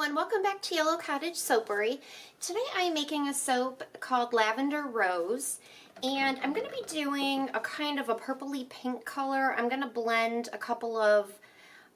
everyone, welcome back to Yellow Cottage Soapery. Today I am making a soap called Lavender Rose, and I'm going to be doing a kind of a purpley pink color. I'm going to blend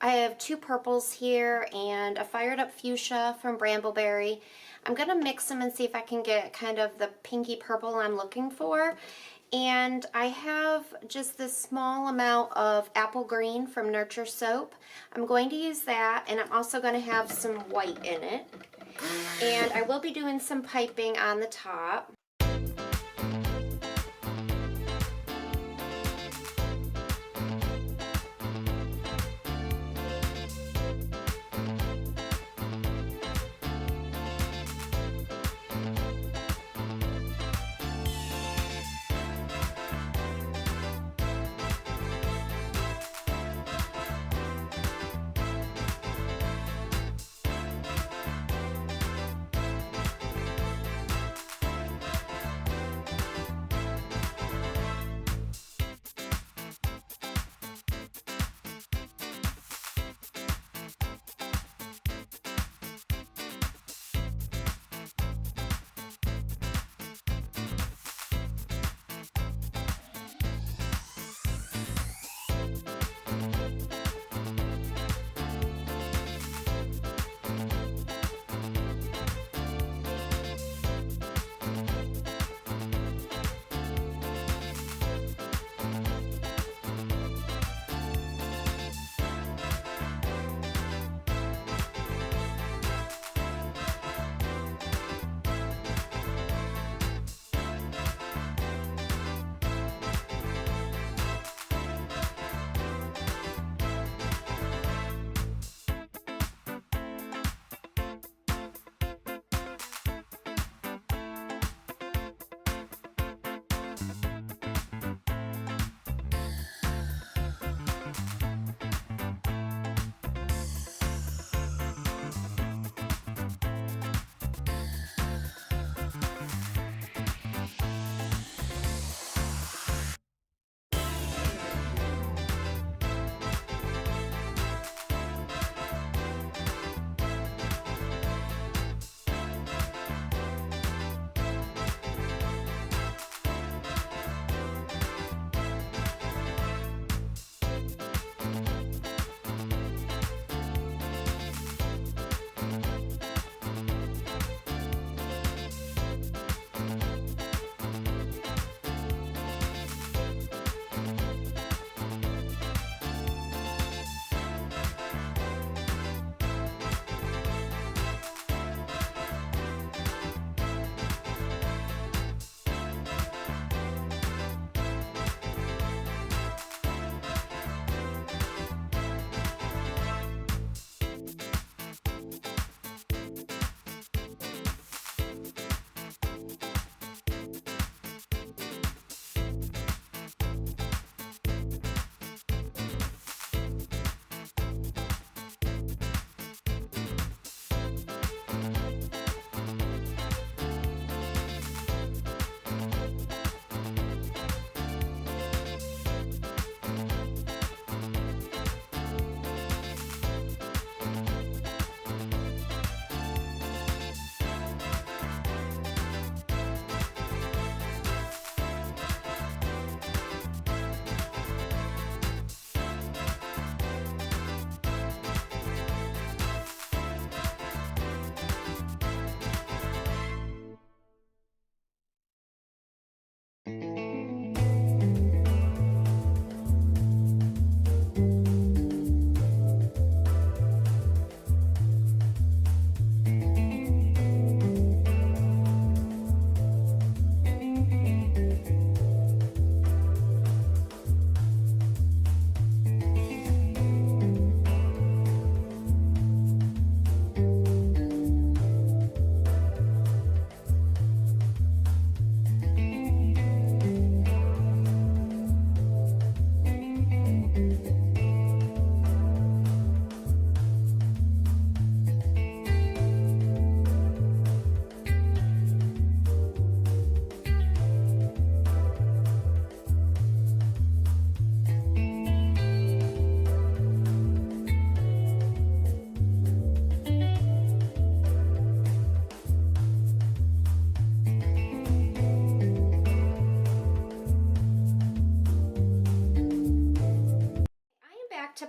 I have two purples here and a fired up fuchsia from Brambleberry. I'm going to mix them and see if I can get kind of the pinky purple I'm looking for. And I have just this small amount of apple green from Nurture Soap. I'm going to use that, and I'm also going to have some white in it. And I will be doing some piping on the top.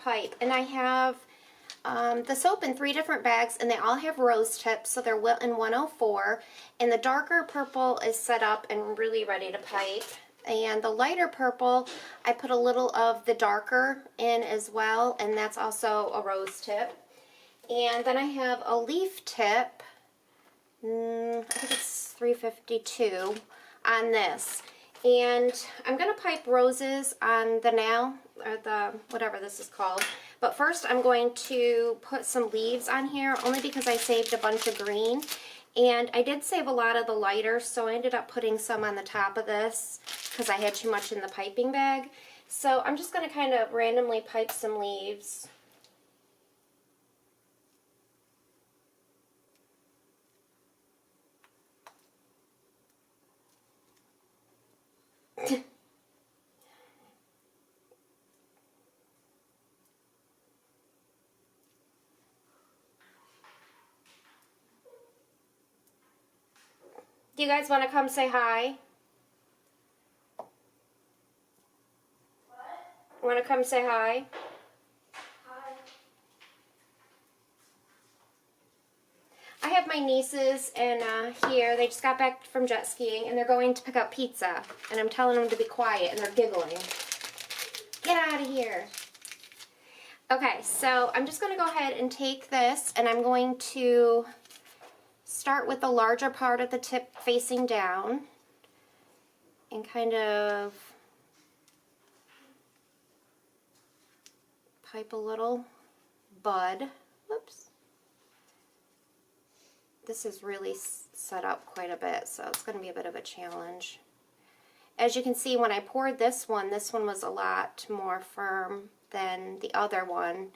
pipe, and I have the soap in 3 different bags, and they all have rose tips, so they're Wilton 104, and the darker purple is set up and really ready to pipe, and the lighter purple, I put a little of the darker in as well, and that's also a rose tip. And then I have a leaf tip, I think it's 352 on this. And I'm going to pipe roses on the nail, or the, whatever this is called. But first I'm going to put some leaves on here, only because I saved a bunch of green. And I did save a lot of the lighter, so I ended up putting some on the top of this, because I had too much in the piping bag. So I'm just going to kind of randomly pipe some leaves. Do you guys want to come say hi? What? Want to come say hi? Hi. I have my nieces and here. They just got back from jet skiing, and they're going to pick up pizza. And I'm telling them to be quiet, and they're giggling. Get out of here. Okay, so I'm just going to go ahead and take this, and I'm going to start with the larger part of the tip facing down and kind of pipe a little bud. Oops. This is really set up quite a bit, so it's going to be a bit of a challenge. As you can see, when I poured this one was a lot more firm than the other one,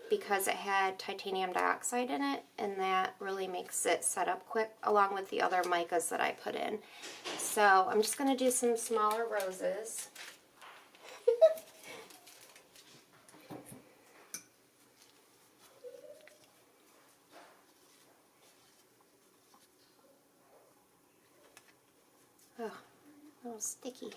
because it had titanium dioxide in it, and that really makes it set up quick, along with the other micas that I put in. So I'm just going to do some smaller roses. Oh, a little sticky.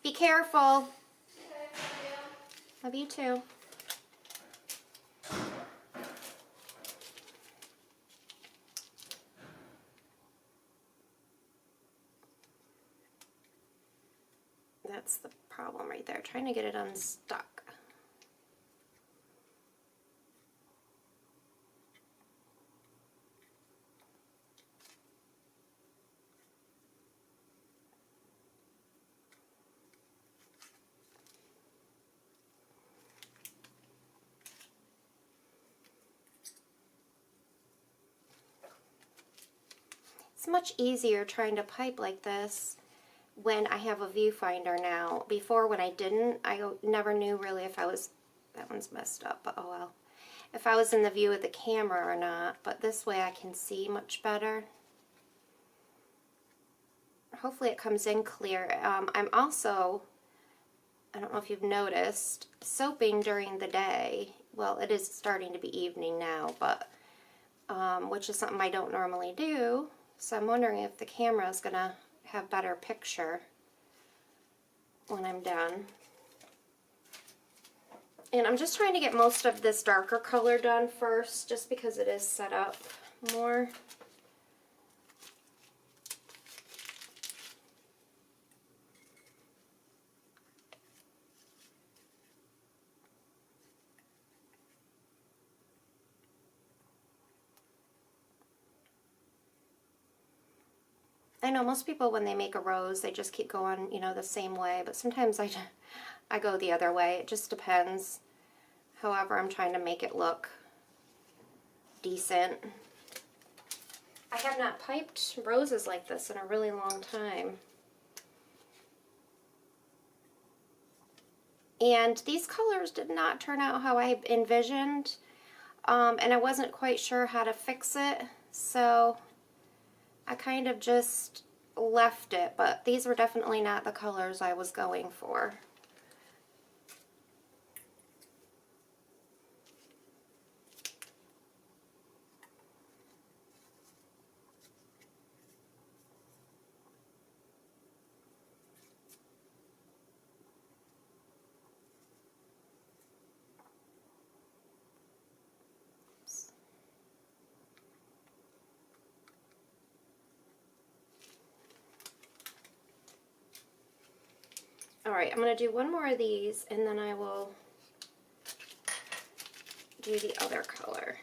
Be careful. Love you too. That's the problem right there, trying to get it unstuck. It's much easier trying to pipe like this when I have a viewfinder now. Before, when I didn't, I never knew really if I was, that one's messed up, but oh well, if I was in the view of the camera or not. But this way I can see much better. Hopefully it comes in clear. I'm also, I don't know if you've noticed, soaping during the day. Well, it is starting to be evening now, but which is something I don't normally do. So I'm wondering if the camera is going to have better picture when I'm done. And I'm just trying to get most of this darker color done first, just because it is set up more. I know most people, when they make a rose, they just keep going, you know, the same way, but sometimes I go the other way. It just depends. However, I'm trying to make it look decent. I have not piped roses like this in a really long time. And these colors did not turn out how I envisioned, and I wasn't quite sure how to fix it, so I kind of just left it, but these were definitely not the colors I was going for. All right, I'm going to do one more of these, and then I will do the other color.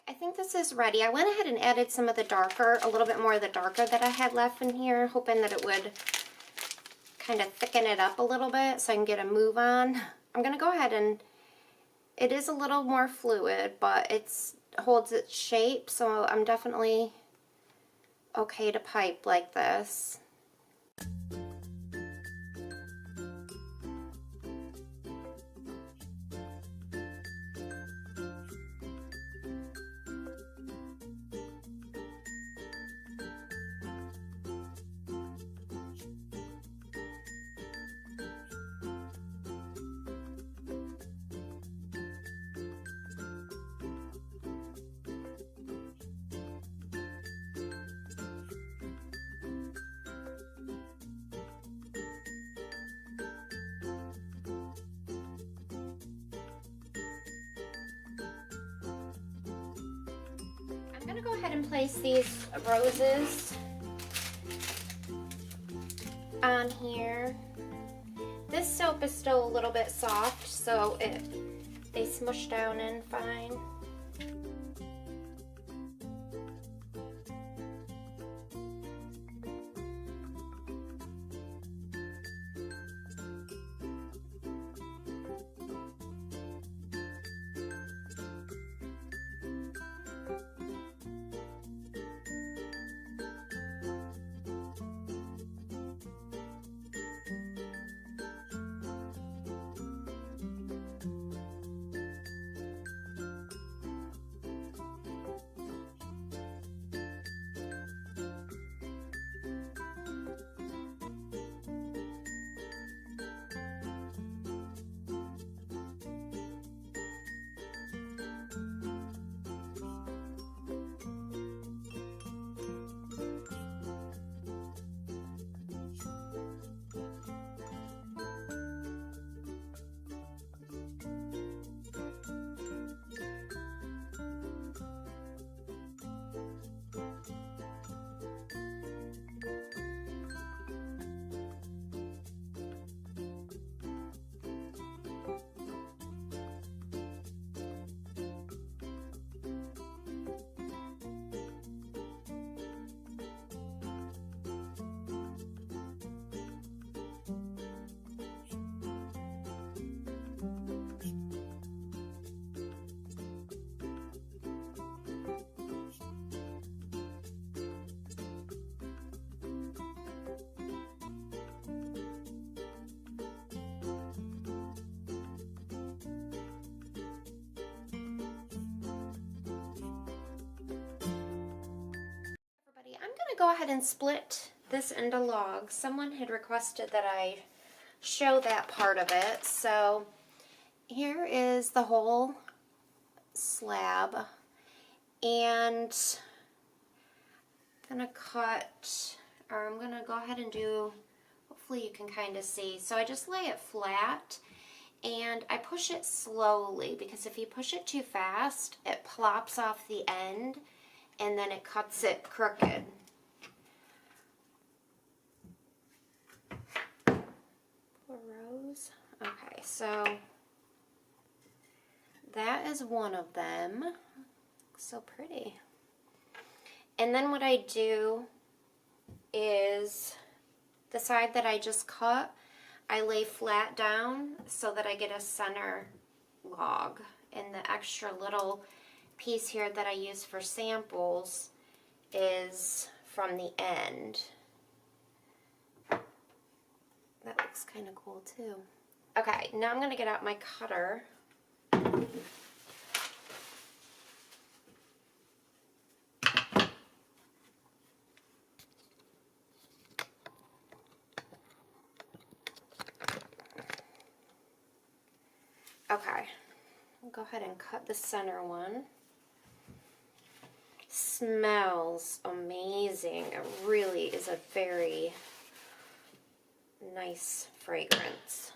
I think this is ready. I went ahead and added some of the darker, a little bit more of the darker that I had left in here, hoping that it would kind of thicken it up a little bit so I can get a move on. I'm going to go ahead and, it is a little more fluid, but it holds its shape, so I'm definitely okay to pipe like this. I'm going to go ahead and place these roses on here. This soap is still a little bit soft, so they smush down in fine. I'm going to go ahead and split this into logs. Someone had requested that I show that part of it. So here is the whole slab, and I'm going to cut, or I'm going to go ahead and do, hopefully you can kind of see. So I just lay it flat and I push it slowly, because if you push it too fast, it plops off the end and then it cuts it crooked. Poor Rose. Okay, so that is one of them. Looks so pretty. And then what I do is the side that I just cut, I lay flat down so that I get a center log. And the extra little piece here that I use for samples is from the end. That looks kind of cool too. Okay, now I'm going to get out my cutter. Okay, I'll go ahead and cut the center one. Smells amazing. It really is a very nice fragrance.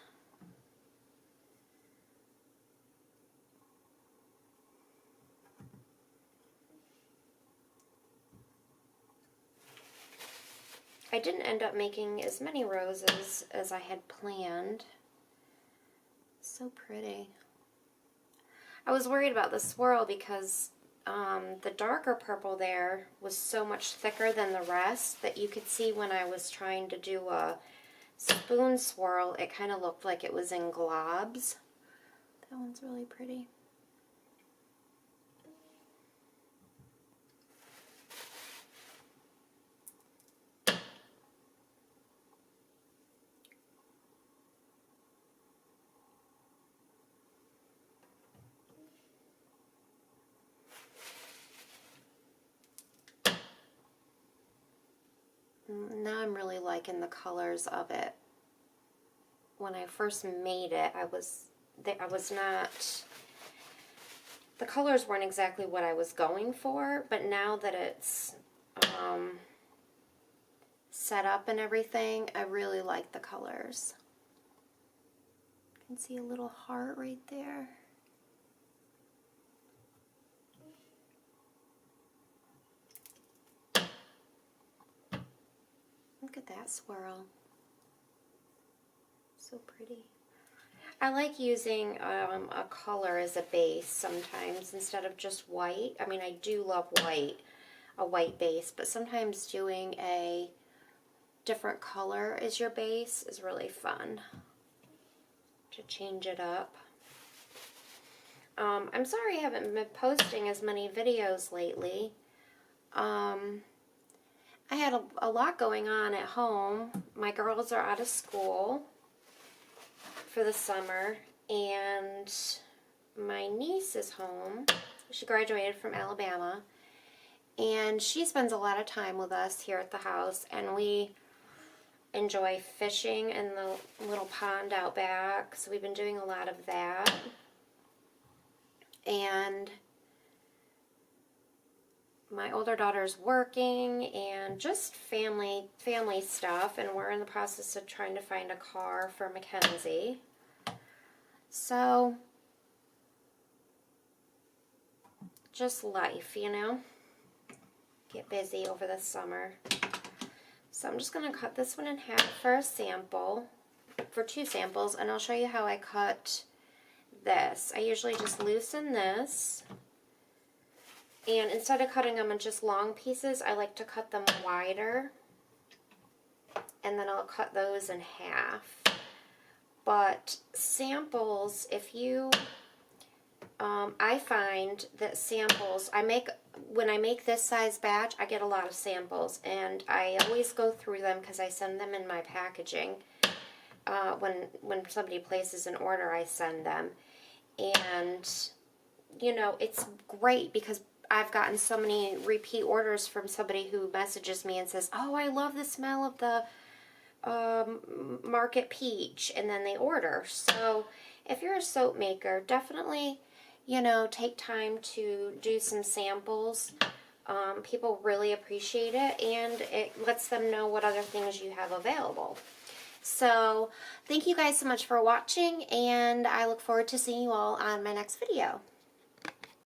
I didn't end up making as many roses as I had planned. So pretty. I was worried about the swirl because the darker purple there was so much thicker than the rest that you could see when I was trying to do a spoon swirl, it kind of looked like it was in globs. That one's really pretty. Now I'm really liking the colors of it. When I first made it, I was not, the colors weren't exactly what I was going for, but now that it's set up and everything, I really like the colors. You can see a little heart right there. Look at that swirl. So pretty. I like using a color as a base sometimes instead of just white. I mean, I do love white, a white base, but sometimes doing a different color as your base is really fun to change it up. I'm sorry I haven't been posting as many videos lately. I had a lot going on at home. My girls are out of school for the summer, and my niece is home. She graduated from Alabama, and she spends a lot of time with us here at the house, and we enjoy fishing in the little pond out back, so we've been doing a lot of that. And my older daughter's working and just family stuff, and we're in the process of trying to find a car for Mackenzie. So, just life, you know? Get busy over the summer. So I'm just going to cut this one in half for a sample, for 2 samples, and I'll show you how I cut this. I usually just loosen this. And instead of cutting them in just long pieces, I like to cut them wider. And then I'll cut those in half. But samples, if you, I find that samples, when I make this size batch, I get a lot of samples. And I always go through them because I send them in my packaging. When somebody places an order, I send them. And, you know, it's great because I've gotten so many repeat orders from somebody who messages me and says, oh, I love the smell of the Market Peach, and then they order. So if you're a soap maker, definitely, you know, take time to do some samples. People really appreciate it, and it lets them know what other things you have available. So thank you guys so much for watching, and I look forward to seeing you all on my next video.